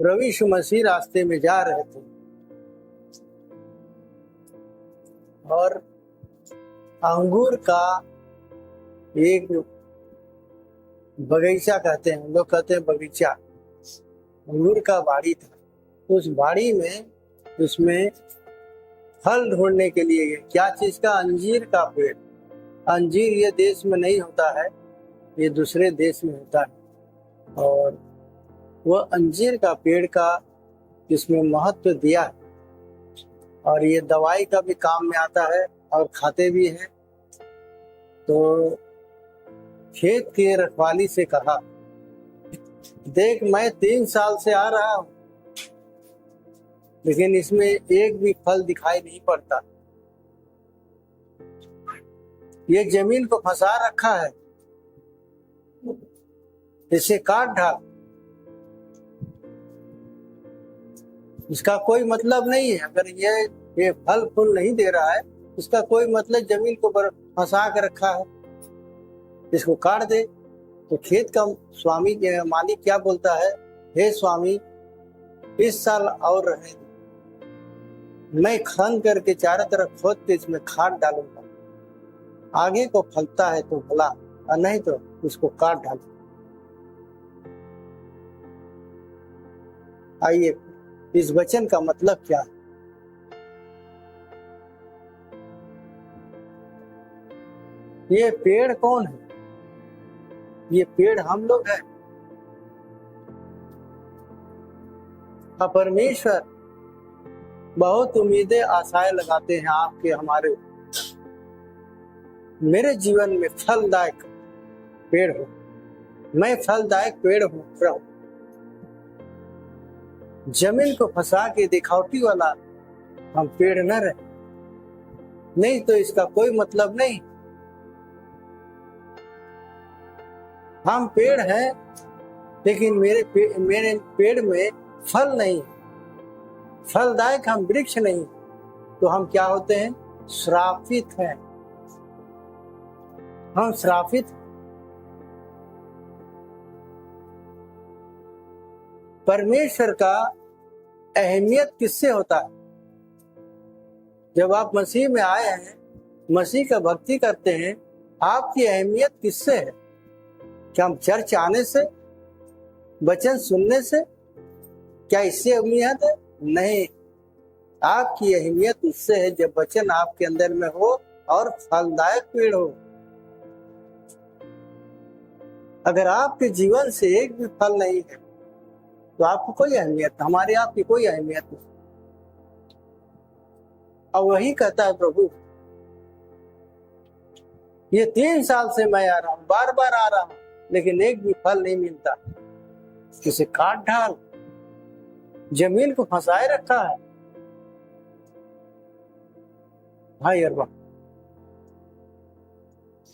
प्रभु यीशु मसीह रास्ते में जा रहे थे और अंगूर का एक बगीचा कहते हैं, लोग कहते हैं बगीचा, अंगूर का बाड़ी था। उस बाड़ी में उसमें फल ढूंढने के लिए गए। क्या चीज का? अंजीर का पेड़। अंजीर ये देश में नहीं होता है, ये दूसरे देश में होता है। और वह अंजीर का पेड़ का इसमें महत्व दिया है और ये दवाई का भी काम में आता है और खाते भी हैं। तो खेत के रखवाली से कहा, देख मैं 3 साल से आ रहा हूं लेकिन इसमें एक भी फल दिखाई नहीं पड़ता। ये जमीन को फंसा रखा है, इसे काट डाल। इसका कोई मतलब नहीं है। अगर ये फल फूल नहीं दे रहा है, इसका कोई मतलब जमीन को फंसा के रखा है, इसको काट दे। तो खेत का स्वामी मालिक क्या बोलता है, हे स्वामी इस साल और रहने दो, मैं खन करके चारों तरफ खोद के इसमें खाद डालूंगा, आगे को फलता है तो भला और नहीं तो इसको काट डाल। आइए, इस वचन का मतलब क्या है? ये पेड़ कौन है? ये पेड़ हम लोग हैं। परमेश्वर बहुत उम्मीदें आशाएं लगाते हैं आपके हमारे। मेरे जीवन में फलदायक पेड़ हो, मैं फलदायक पेड़ हूं प्रभु। जमीन को फंसा के दिखावटी वाला हम पेड़ न रहे, नहीं तो इसका कोई मतलब नहीं। हम पेड़ हैं लेकिन मेरे पेड़ में फल नहीं, फलदायक हम वृक्ष नहीं, तो हम क्या होते हैं? श्रापित हैं। हम श्रापित। परमेश्वर का अहमियत किससे होता है? जब आप मसीह में आए हैं, मसीह का भक्ति करते हैं, आपकी अहमियत किससे है? क्या हम चर्च आने से, वचन सुनने से, क्या इससे अहमियत है? नहीं, आपकी अहमियत उससे है जब वचन आपके अंदर में हो और फलदायक पेड़ हो। अगर आपके जीवन से एक भी फल नहीं है तो आपको कोई अहमियत, हमारे आपकी कोई अहमियत नहीं। और वही कहता है प्रभु, ये 3 साल से मैं आ रहा हूं, बार बार आ रहा हूं, लेकिन एक भी फल नहीं मिलता। इसे काट डाल, जमीन को फंसाए रखा है। भाई अरबा,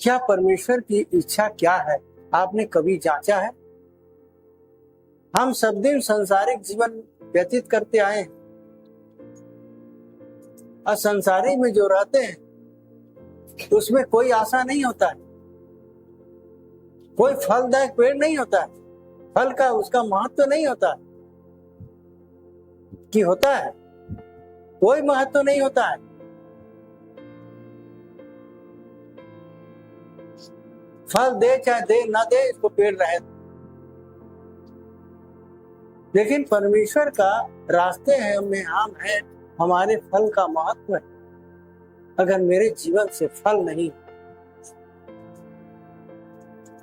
क्या परमेश्वर की इच्छा क्या है? आपने कभी जांचा है? हम सब दिन संसारिक जीवन व्यतीत करते आए हैं और संसारी में जो रहते हैं उसमें कोई आशा नहीं होता है, कोई फलदायक पेड़ नहीं होता है, फल का उसका महत्व नहीं होता है। कि होता है? कोई महत्व नहीं होता है। फल दे चाहे दे ना दे, इसको पेड़ रहे। लेकिन परमेश्वर का रास्ते है में हम हैं, हमारे फल का महत्व है। अगर मेरे जीवन से फल नहीं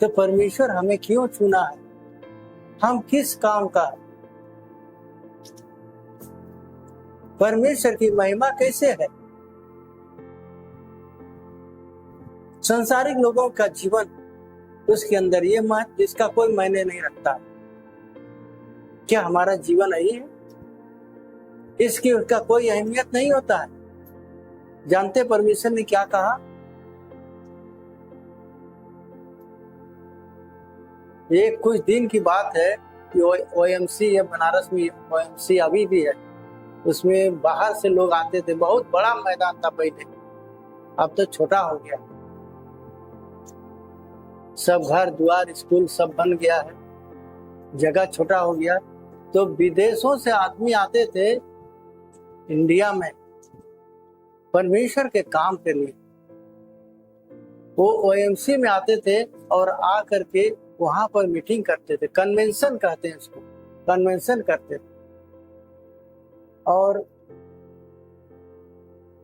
तो परमेश्वर हमें क्यों चुना है? हम किस काम का है? परमेश्वर की महिमा कैसे है? संसारिक लोगों का जीवन, उसके अंदर ये महत्व जिसका कोई मायने नहीं रखता। क्या हमारा जीवन यही है? इसकी उसका कोई अहमियत नहीं होता है। जानते परमेश्वर ने क्या कहा? ये कुछ दिन की बात है कि OMC है, बनारस में OMC अभी भी है, उसमें बाहर से लोग आते थे। बहुत बड़ा मैदान था पहले, अब तो छोटा हो गया। सब घर द्वार स्कूल सब बन गया है, जगह छोटा हो गया। तो विदेशों से आदमी आते थे इंडिया में परमेश्वर के काम के लिए। वो ओएमसी में आते थे और आ करके वहां पर मीटिंग करते थे, कन्वेंशन कहते हैं उसको, कन्वेंशन करते थे। और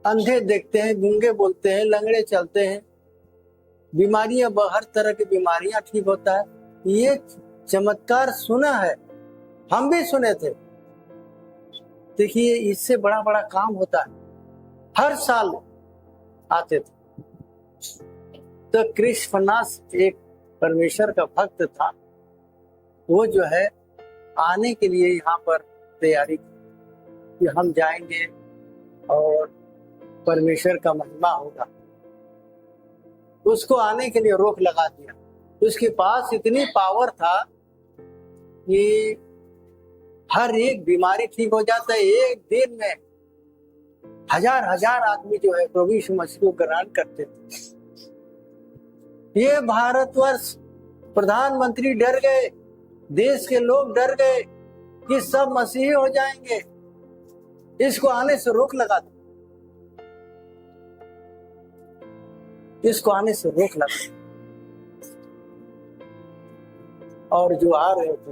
अंधे देखते हैं, गूंगे बोलते हैं, लंगड़े चलते हैं, बीमारियां, हर तरह की बीमारियां ठीक होता है। ये चमत्कार सुना है, हम भी सुने थे। देखिए इससे बड़ा बड़ा काम होता है, हर साल आते थे। तो क्रिस फन्नास एक परमेश्वर का भक्त था, वो जो है आने के लिए यहाँ पर तैयारी कि हम जाएंगे और परमेश्वर का महिमा होगा। उसको आने के लिए रोक लगा दिया। उसके पास इतनी पावर था कि हर एक बीमारी ठीक हो जाता है। एक दिन में हजार हजार आदमी जो है प्रभु यीशु मसीह को ग्रहण करते थे। ये भारतवर्ष प्रधानमंत्री डर गए, देश के लोग डर गए कि सब मसीही हो जाएंगे, इसको आने से रोक लगा दो, इसको आने से रोक लगा। और जो आ रहे थे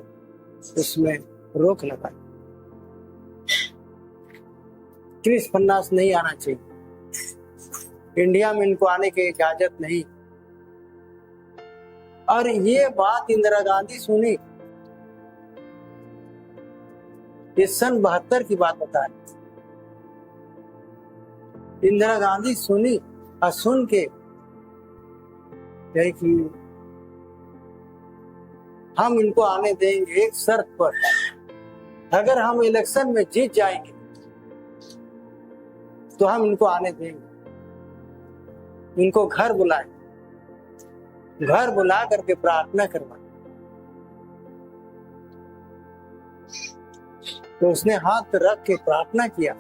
उसमें रोक लगा। क्रिस फन्नास नहीं आना चाहिए, इंडिया में इनको आने की इजाजत नहीं। और ये बात इंदिरा गांधी सुनी, ये सन 72 की बात बता रही। इंदिरा गांधी सुनी और सुन के कि हम इनको आने देंगे एक शर्त पर, अगर हम इलेक्शन में जीत जाएंगे तो हम इनको आने देंगे। इनको घर बुलाए, घर बुला करके प्रार्थना करवाए। तो उसने हाथ रख के प्रार्थना किया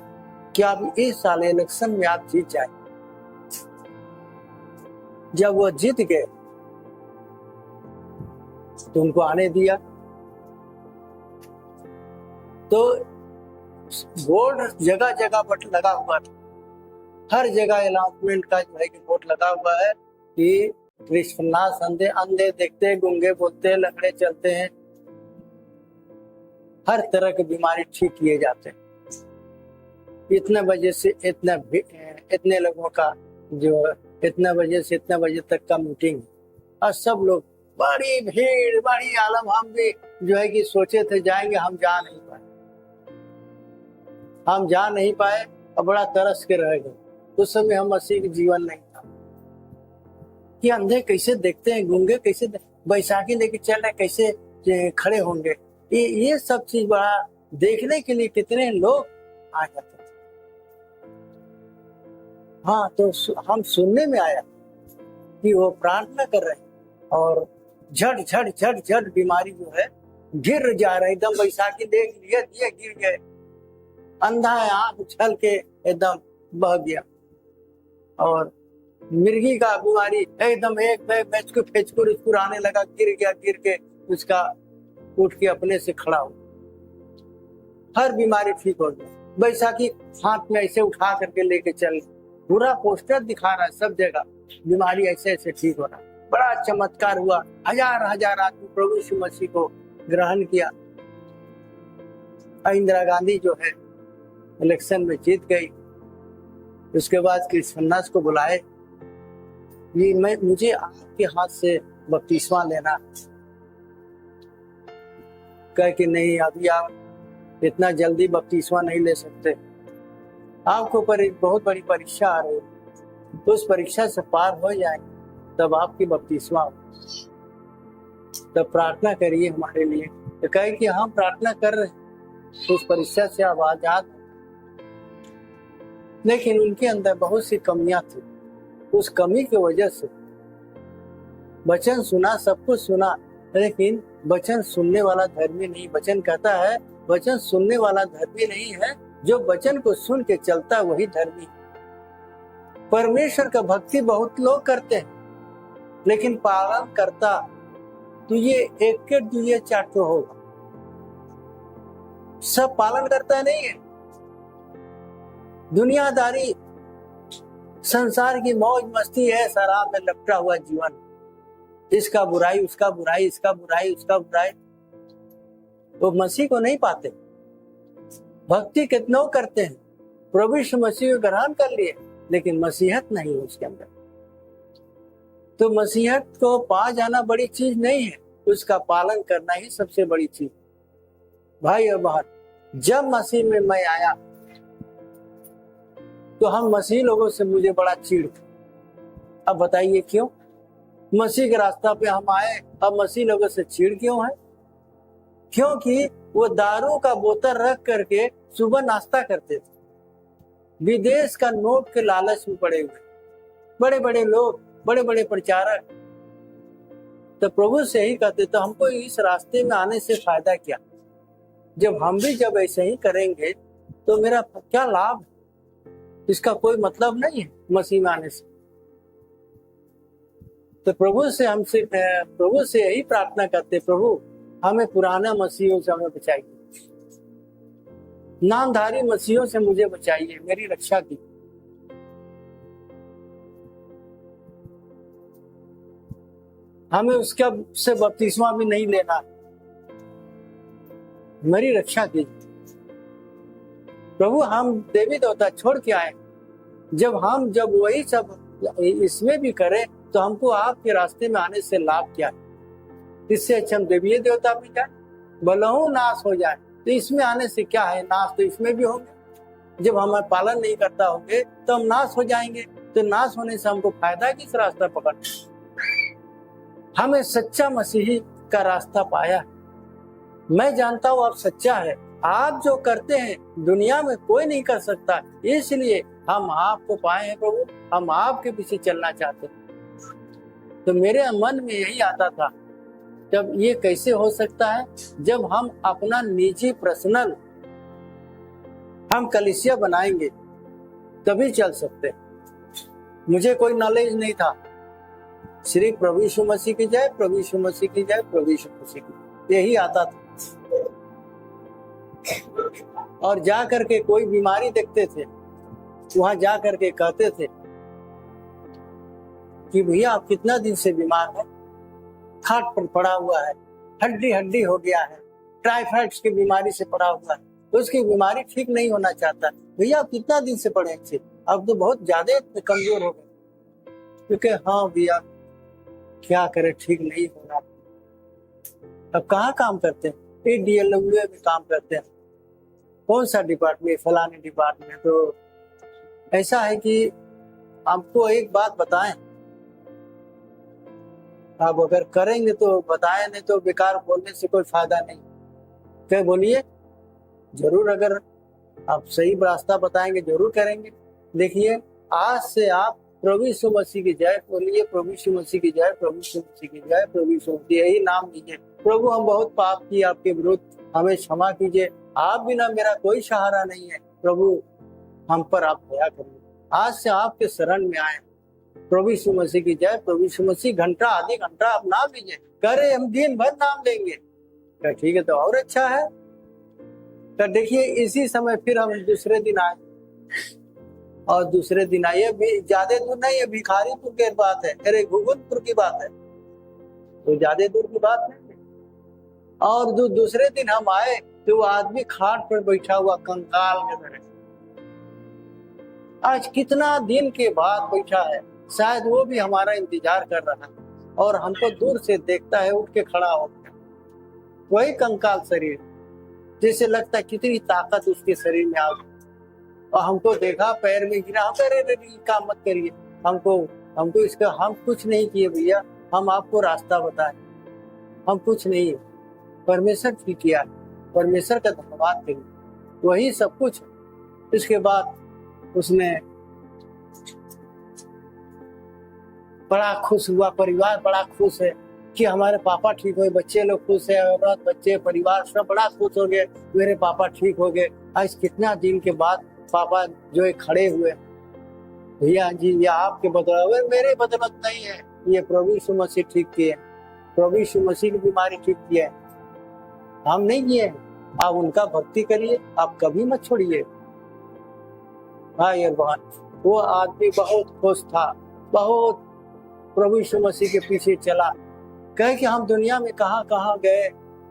कि आप इस साल इलेक्शन में आप जीत जाए। जब वो जीत गए तो उनको आने दिया। तो बोर्ड जगह जगह पर लगा हुआ था, हर जगह अनाउंसमेंट का जो है कि बोर्ड लगा हुआ है कि क्रिस फन्नास अंधे अंधे देखते हैं, गूंगे बोलते हैं, लंगड़े चलते हैं, हर तरह की बीमारी ठीक किए जाते हैं। इतने बजे से इतने लोगों का जो इतने बजे से इतने बजे तक का मीटिंग, और सब लोग बड़ी भीड़, बड़ी आलम। हम भी जो है कि सोचे थे जाएंगे, हम जा नहीं पाए और बड़ा तरस के रह गए। उस समय हम मसीह के जीवन नहीं था कि अंधे कैसे देखते हैं, गूंगे कैसे बैसाखी लेके चल रहे कैसे खड़े होंगे। ये सब चीज बड़ा देखने के लिए कितने लोग आ जाते थे। हाँ, तो हम सुनने में आया कि वो प्रार्थना कर रहे हैं और झट झट झट झट बीमारी जो है गिर जा रहा है। एकदम बैसाखी देख लिया, गिर गए, अंधा है, आंख उछल के एकदम बह गया। और मिर्गी का बीमारी एकदम एक फेचकुर आने लगा, गिर के उसका उठ के अपने से खड़ा हो, हर बीमारी ठीक हो गई। बैसाखी हाथ में ऐसे उठा करके लेके चल, पूरा पोस्टर दिखा रहा है सब जगह, बीमारी ऐसे ऐसे ठीक हो रहा। बड़ा चमत्कार हुआ, हजार हजार आदमी प्रभु यीशु मसीह को ग्रहण किया। इंदिरा गांधी जो है इलेक्शन में जीत गई। उसके बाद क्रिस फन्नास को बुलाए, ये मुझे आपके हाथ से बपतिस्मा लेना। कह कि नहीं, अभी आप इतना जल्दी बपतिस्मा नहीं ले सकते, आपको पर एक बहुत बड़ी परीक्षा आ रही है, तो उस परीक्षा से पार हो जाएंगे तब आपकी बपतिस्मा हो। तब प्रार्थना करिए हमारे लिए। तो कहे कि हम प्रार्थना कर रहे हैं, तो उस परीक्षा से आप आजाद। लेकिन उनके अंदर बहुत सी कमियां थी। उस कमी की वजह से वचन सुना, सब कुछ सुना, लेकिन वचन सुनने वाला धर्मी नहीं। वचन कहता है वचन सुनने वाला धर्मी नहीं है, जो वचन को सुन के चलता है वही धर्मी। परमेश्वर का भक्ति बहुत लोग करते हैं, लेकिन पालन करता तो ये एक के दुए चाटो होगा। सब पालन करता नहीं है। दुनियादारी, संसार की मौज मस्ती है, शराब में लपटा हुआ जीवन, इसका बुराई उसका बुराई, इसका बुराई उसका बुराई। वो मसीह को नहीं पाते। भक्ति कितनों करते हैं, प्रभु यीशु मसीह को ग्रहण कर लिए, लेकिन मसीहत नहीं है उसके अंदर। तो मसीहत को पा जाना बड़ी चीज नहीं है, उसका पालन करना ही सबसे बड़ी चीज। भाई और बहन, जब मसीह में मैं आया तो हम मसीह लोगों से मुझे बड़ा चीड़ था। अब बताइए क्यों? मसीह के रास्ता पे हम आए, अब मसीह लोगों से चीड़ क्यों है? क्योंकि वो दारू का बोतल रख करके सुबह नाश्ता करते थे, विदेश का नोट के लालच में पड़े हुए बड़े बड़े लोग, बड़े बड़े प्रचारक। तो प्रभु से ही कहते, तो हमको इस रास्ते में आने से फायदा क्या? जब हम भी जब ऐसे ही करेंगे तो मेरा क्या लाभ? इसका कोई मतलब नहीं है मसीह में आने से। तो प्रभु से यही प्रार्थना करते, प्रभु हमें पुराना मसीहों से हमें बचाइए, नामधारी मसीहों से मुझे बचाइए, मेरी रक्षा की। हमें उसका से बपतिस्मा भी नहीं लेना, मेरी रक्षा कीजिए प्रभु। हम देवी देवता छोड़ के आए, जब वही सब इसमें भी करें तो हमको आपके रास्ते में आने से लाभ क्या है? इससे अच्छा हम देवी देवता में जाए, भलहू नाश हो जाए, तो इसमें आने से क्या है? नाश तो इसमें भी होंगे। जब हमें पालन नहीं करता होंगे तो हम नाश हो जाएंगे, तो नाश होने से हमको फायदा किस रास्ता पकड़ना? हमें सच्चा मसीही का रास्ता पाया। मैं जानता हूँ आप सच्चा है, आप जो करते हैं दुनिया में कोई नहीं कर सकता, इसलिए हम आपको पाए हैं प्रभु, हम आपके पीछे चलना चाहते हैं। तो मेरे मन में यही आता था, जब ये कैसे हो सकता है? जब हम अपना निजी पर्सनल हम कलीसिया बनाएंगे तभी चल सकते। मुझे कोई नॉलेज नहीं था, सिर्फ प्रभु यीशु मसीह की जय, प्रभु यीशु मसीह की जय, प्रभु यीशु मसीह की, यही आता था। और जा करके कोई बीमारी देखते थे, वहां जा करके कहते थे कि भैया आप कितना दिन से बीमार है, खाट पर पड़ा हुआ है, हड्डी हड्डी हो गया है, टाइफाइड की बीमारी से पड़ा हुआ है, उसकी बीमारी ठीक नहीं होना चाहता। भैया आप कितना दिन से पड़े थे, अब तो बहुत ज्यादा कमजोर हो गए। क्योंकि हाँ भैया क्या करे, ठीक नहीं हो रहा। अब कहाँ काम करते हैं? DLWA में काम करते हैं। कौन सा डिपार्टमेंट? फलाने डिपार्टमेंट। तो ऐसा है कि आपको एक बात बताएं, आप अगर करेंगे तो बताएं, नहीं तो बेकार बोलने से कोई फायदा नहीं। क्या बोलिए? जरूर, अगर आप सही रास्ता बताएंगे जरूर करेंगे। देखिए, आज से आप प्रभु यीशु मसीह की जय बोलिए, प्रभु यीशु मसीह की जय, प्रभु यीशु मसीह की जय, प्रभु यीशु मसीह, यही नाम लीजिए। प्रभु हम बहुत पाप किए आपके विरुद्ध, हमें क्षमा कीजिए, आप बिना मेरा कोई सहारा नहीं है, प्रभु हम पर आप दया करिए। आज से आपके शरण में आए, प्रभु यीशु मसीह की जय, प्रभु यीशु मसीह। घंटा आधी घंटा आप नाम लीजिए, करे हम दिन भर नाम लेंगे। तो ठीक है, तो और अच्छा है। तो देखिए, इसी समय फिर हम दूसरे दिन आए, और दूसरे दिन आए, भी ज्यादा दूर नहीं है, भिखारीपुर की बात है, अरे घुघुनपुर की बात है, तो ज्यादा दूर की बात नहीं है। और दूसरे दिन हम आए तो वो आदमी खाट पर बैठा हुआ कंकाल के तरह। आज कितना दिन के बाद बैठा है, शायद वो भी हमारा इंतजार कर रहा है, और हमको दूर से देखता है, उठ के खड़ा हो गया। वही कंकाल शरीर, जैसे लगता है कितनी ताकत उसके शरीर में आ गई। और हमको देखा, पैर में गिरा, हम कह रहे काम मत करिए, हमको इसका, हम कुछ नहीं किए भैया, हम आपको रास्ता बताए, हम कुछ नहीं, परमेश्वर की किया, परमेश्वर का धन्यवाद करिए, वही सब कुछ। इसके बाद उसने बड़ा खुश हुआ, परिवार बड़ा खुश है कि हमारे पापा ठीक हो गए, बच्चे लोग खुश है, औरत बच्चे परिवार सब बड़ा खुश हो गए, मेरे पापा ठीक हो गए। आज कितना दिन के बाद पापा जो है खड़े हुए, भैया जी ये आपके बदौलत, मेरे बदौलत नहीं है, ये प्रभु यीशु मसीह ठीक किए, प्रभु यीशु मसीह की बीमारी ठीक किए, हम नहीं किए। आप उनका भक्ति करिए, आप कभी मत छोड़िए। हाँ यार वो आदमी बहुत खुश था, बहुत प्रभु यीशु मसीह के पीछे चला। कहे कि हम दुनिया में कहाँ कहाँ गए,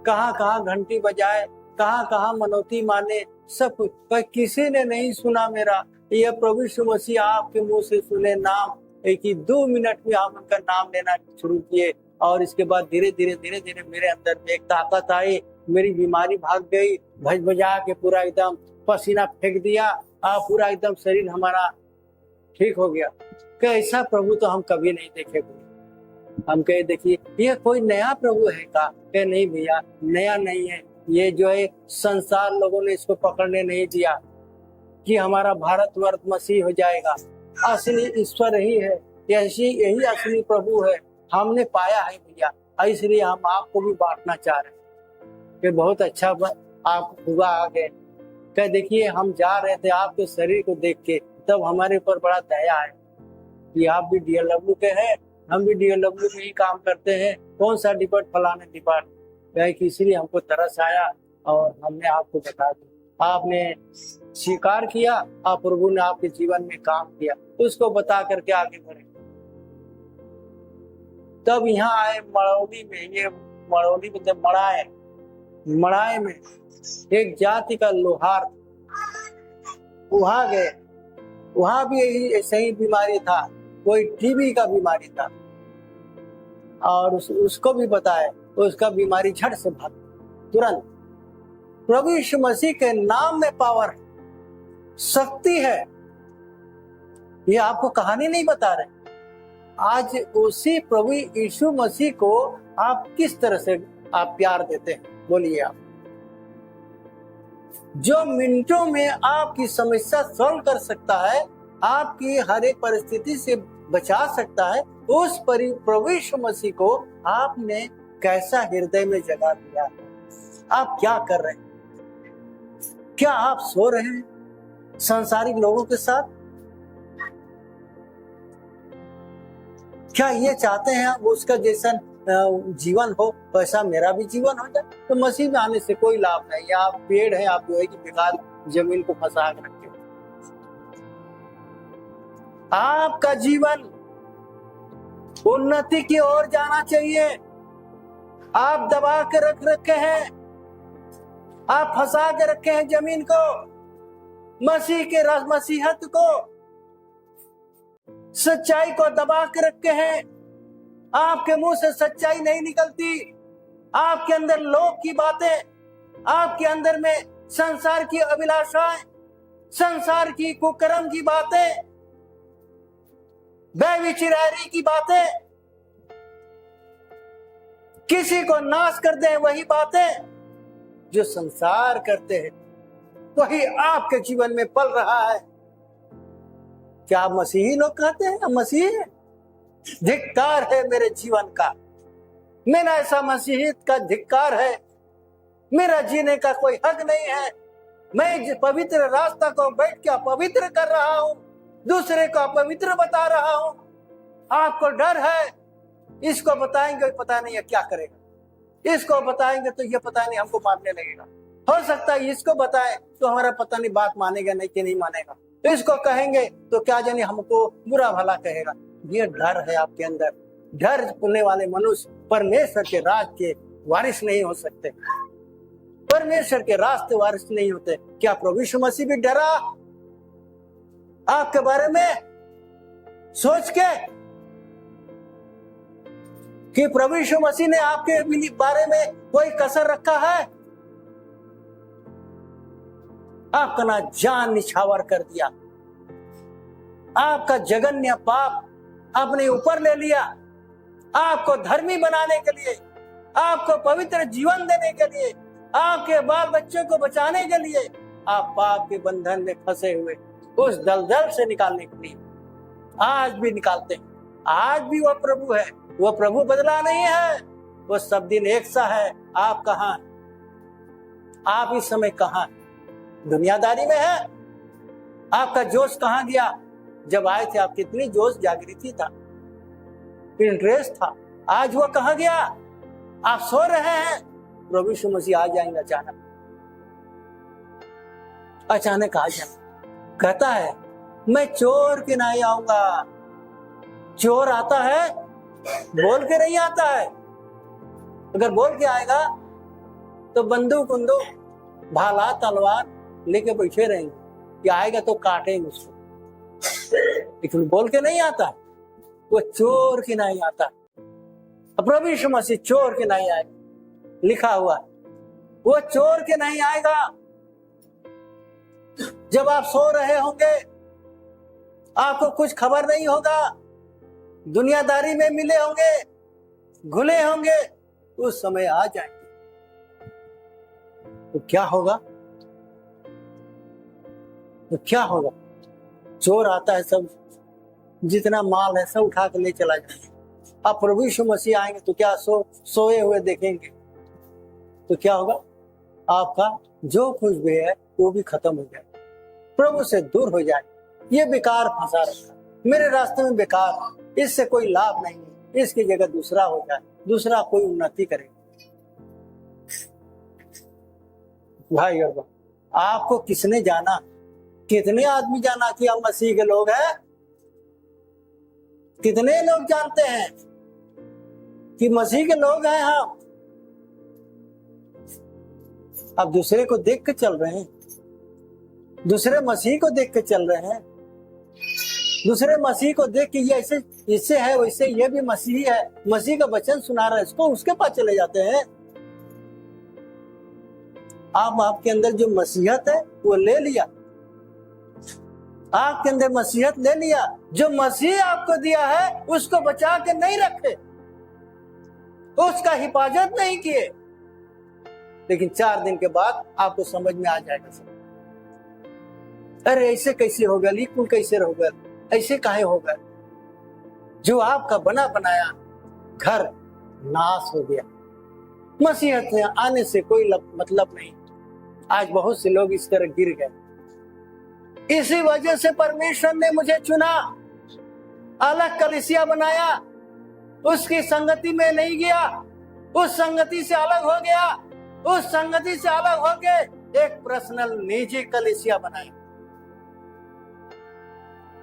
कहाँ कहाँ घंटी बजाए, कहाँ कहाँ मनौती माने, सब कुछ, पर किसी ने नहीं सुना मेरा। यह प्रभु यीशु मसीह आपके मुंह से सुने नाम, एक ही 2 मिनट में हम उनका नाम लेना शुरू किए, और इसके बाद धीरे धीरे मेरे अंदर में एक ताकत आई, मेरी बीमारी भाग गई, भज भजा के पूरा एकदम पसीना फेंक दिया, पूरा एकदम शरीर हमारा ठीक हो गया। कैसा प्रभु तो हम कभी नहीं देखे। हम कहे देखिए ये कोई नया प्रभु है का? कहे नहीं भैया, नया नहीं है, ये जो है संसार लोगों ने इसको पकड़ने नहीं दिया कि हमारा भारतवर्ष मसीह हो जाएगा। असली ईश्वर ही है, यही असली प्रभु है, हमने पाया है भैया, इसलिए हम आपको भी बांटना चाह रहे हैं। कि बहुत अच्छा आप हुआ आ गए। कह देखिए हम जा रहे थे आपके शरीर को देख के, तब हमारे ऊपर बड़ा दया है कि आप भी DLW के हैं, हम भी DLW में ही काम करते हैं, कौन सा डिपार्ट, फलाने डिपार्ट। कहे कि इसलिए हमको तरस आया और हमने आपको बता दिया, आपने स्वीकार किया, आप प्रभु ने आपके जीवन में काम किया, उसको बता करके आगे बढ़े। तब यहाँ आए मड़ौली में, ये मड़ौली मतलब मड़ाए में एक जाति का लोहार, वहां गए, वहां भी ऐसे ही बीमारी था, कोई TB का बीमारी था, और उसको भी बताया, उसका बीमारी झट से भाग तुरंत। प्रभु यीशु मसीह के नाम में पावर, शक्ति है। ये आपको कहानी नहीं बता रहे। आज उसी प्रभु यीशु मसीह को आप किस तरह से आप प्यार देते हैं, बोलिए आप। जो मिनटों में आपकी समस्या सॉल्व कर सकता है, आपकी हर एक परिस्थिति से बचा सकता है, उस प्रभु यीशु मसीह को आपने कैसा हृदय में जगा दिया। आप क्या कर रहे हैं? क्या आप सो रहे हैं सांसारिक लोगों के साथ? क्या ये चाहते हैं आप उसका जैसा जीवन हो वैसा मेरा भी जीवन हो जाए? तो मसीह में आने से कोई लाभ नहीं। आप पेड़ हैं, आप जो है कि बेकार जमीन को फंसा के रखे। आपका जीवन उन्नति की ओर जाना चाहिए। आप दबा के रखे हैं, आप फंसा के रखे हैं जमीन को, मसीह के मसीहत को, सच्चाई को दबा के रखे हैं। आपके मुंह से सच्चाई नहीं निकलती, आपके अंदर लोभ की बातें, आपके अंदर में संसार की अभिलाषाएं, संसार की कुकर्म की बातें, बेविचारी की बातें, किसी को नाश कर दे वही बातें जो संसार करते हैं, वही आपके जीवन में पल रहा है। क्या आप मसीही लोग कहते हैं? मसीही? धिक्कार है मेरे जीवन का, मेरा ऐसा मसीहियत का धिक्कार है। मेरा जीने का कोई हक नहीं है। मैं पवित्र रास्ता को बैठ के अपवित्र कर रहा हूं, दूसरे को अपवित्र बता रहा हूं। आपको डर है, इसको बताएंगे पता नहीं है क्या करेगा, इसको बताएंगे तो ये पता नहीं हमको मारने लगेगा, हो सकता है इसको बताएं तो हमारा पता नहीं बात मानेगा नहीं कि नहीं मानेगा, इसको कहेंगे तो क्या जाने हमको बुरा भला कहेगा। ये डर है आपके अंदर। डर बोलने वाले मनुष्य परमेश्वर के राज के वारिस नहीं हो सकते, परमेश्वर के रास्ते वारिस नहीं होते। क्या प्रभु यीशु मसीह भी डरा आपके बारे में सोच के कि प्रभु यीशु मसीह ने आपके बारे में कोई कसर रखा है? आपका ना जान निछावर कर दिया, आपका जघन्य पाप अपने ऊपर ले लिया, आपको धर्मी बनाने के लिए, आपको पवित्र जीवन देने के लिए, आपके बाल बच्चों को बचाने के लिए, आप पाप के बंधन में फंसे हुए उस दलदल से निकालने के लिए आज भी निकालते हैं। आज भी वह प्रभु है, वह प्रभु बदला नहीं है, वो सब दिन एक सा है। आप कहां? आप इस समय कहां? दुनियादारी में है? आपका जोश कहां गया? जब आए थे आप कितनी जोश जागृति था, इंटरेस्ट था, आज वो कहां गया? आप सो रहे हैं। प्रभु यीशु मसीह आ जाएंगे अचानक, अचानक आ जाए, कहता है मैं चोर के नहीं आऊंगा। चोर आता है बोल के नहीं आता है। अगर बोल के आएगा तो बंदूक उंदूक भाला तलवार लेके बैठे रहेंगे, कि आएगा तो काटेंगे उसको। लेकिन बोल के नहीं आता, वो चोर के नहीं आता। प्रभु यीशु मसीह चोर के नहीं आएगा, लिखा हुआ है वो चोर के नहीं आएगा। जब आप सो रहे होंगे, आपको कुछ खबर नहीं होगा, दुनियादारी में मिले होंगे, घुले होंगे, उस समय आ जाएंगे तो क्या होगा? तो क्या होगा? चोर आता है, सब जितना माल है सब उठा के ले चला जाएगा। अब प्रभु यीशु मसीह आएंगे तो क्या सोए हुए देखेंगे तो क्या होगा? आपका जो कुछ भी है वो भी खत्म हो जाए, प्रभु से दूर हो जाए। ये बेकार फंसा रखा, मेरे रास्ते में बेकार, इससे कोई लाभ नहीं है, इसकी जगह दूसरा हो जाए, दूसरा कोई उन्नति करे। भाई और आपको किसने जाना? कितने आदमी जाना कि हम मसीह के लोग हैं? कितने लोग जानते हैं कि मसीह के लोग हैं हम? अब दूसरे को देख के चल रहे हैं, दूसरे मसीह को देख के चल रहे हैं, दूसरे मसीह को देख के ये ऐसे इससे है वैसे, ये भी मसीह है, मसीह का वचन सुना रहा है, इसको उसके पास चले जाते हैं। आपके अंदर जो मसीहत है वो ले लिया, आपके अंदर मसीहत ले लिया, जो मसीह आपको दिया है उसको बचा के नहीं रखे, उसका हिफाजत नहीं किए। लेकिन 4 दिन के बाद आपको समझ में आ जाएगा सब, अरे ऐसे कैसे हो गया, लीक कैसे होगा, ऐसे काहे होगा? जो आपका बना बनाया घर नाश हो गया। मसीहत में आने से कोई मतलब नहीं। आज बहुत से लोग इस तरह गिर गए। इसी वजह से परमेश्वर ने मुझे चुना, अलग कलीसिया बनाया, उसकी संगति में नहीं गया, उस संगति से अलग हो गया, उस संगति से अलग होके एक पर्सनल निजी कलीसिया बनाया।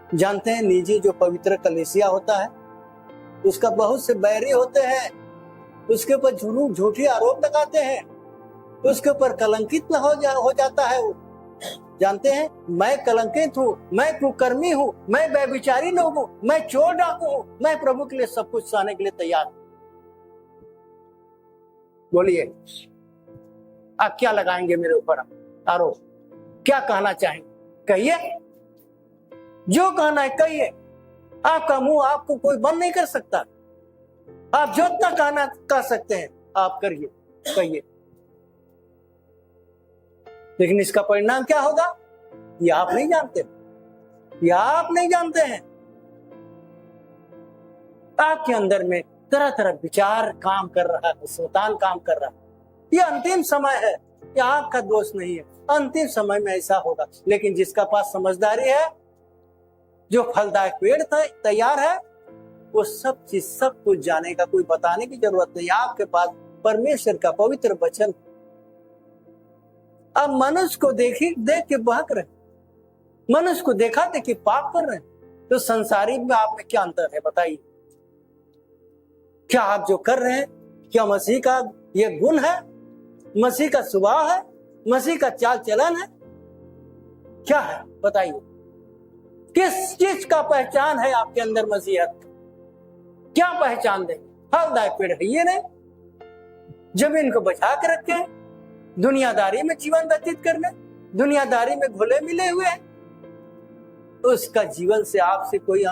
जानते हैं निजी जो पवित्र कलीसिया होता है उसका बहुत से बैरी होते हैं, उसके ऊपर झूठी आरोप लगाते हैं, उसके ऊपर कलंकित हो जाता है वो। जानते हैं मैं कलंकित हूँ, मैं कुकर्मी हूँ, मैं व्यभिचारी लोग हूँ, मैं चोर डाकू हूँ, मैं प्रभु के लिए सब कुछ सहने के लिए तैयार हूँ। बोलिए आप क्या लगाएंगे मेरे ऊपर आरोप? क्या कहना चाहेंगे? कहिए, जो कहना है कहिए। आपका मुंह आपको कोई बंद नहीं कर सकता। आप जो इतना कहना कह सकते हैं आप करिए, कहिए। लेकिन इसका परिणाम क्या होगा ये आप नहीं जानते, ये आप नहीं जानते हैं। आपके अंदर में तरह तरह विचार काम कर रहा है, शैतान काम कर रहा है। ये अंतिम समय है, ये आपका दोष नहीं है, अंतिम समय में ऐसा होगा। लेकिन जिसका पास समझदारी है, जो फलदायक पेड़ तैयार है, वो सब चीज सब कुछ जानेगा, कोई बताने की जरूरत नहीं। आपके पास परमेश्वर का पवित्र वचन। अब मनुष्य को देख के बहक रहे, मनुष्य को देखा देख के पाप कर रहे, तो संसारी में आप में क्या अंतर है बताइए? क्या आप जो कर रहे हैं क्या मसीह का ये गुण है, मसीह का स्वभाव है, मसीह का चाल चलन है? क्या है बताइए? किस चीज का पहचान है आपके अंदर मसीहत? क्या पहचान देंगे? फलदायक पेड़ है ये नहीं, जमीन को बचा के रखे, दुनियादारी में जीवन व्यतीत करने, दुनियादारी में घुले मिले हुए हैं, तो उसका जीवन से आपसे कोई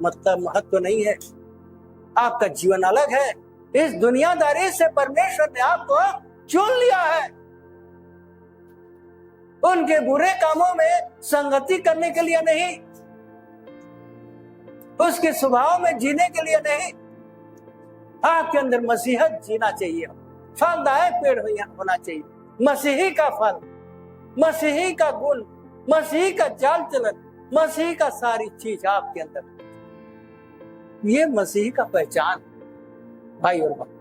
मतलब महत्व नहीं है। आपका जीवन अलग है। इस दुनियादारी से परमेश्वर ने आपको चुन लिया है, उनके बुरे कामों में संगति करने के लिए नहीं, उसके स्वभाव में जीने के लिए नहीं। आपके अंदर मसीहत जीना चाहिए, फलदायक पेड़ होना चाहिए, मसीही का फल, मसीही का गुण, मसीही का चाल चलन, मसीही का सारी चीज आपके अंदर, ये मसीही का पहचान भाई और बहन।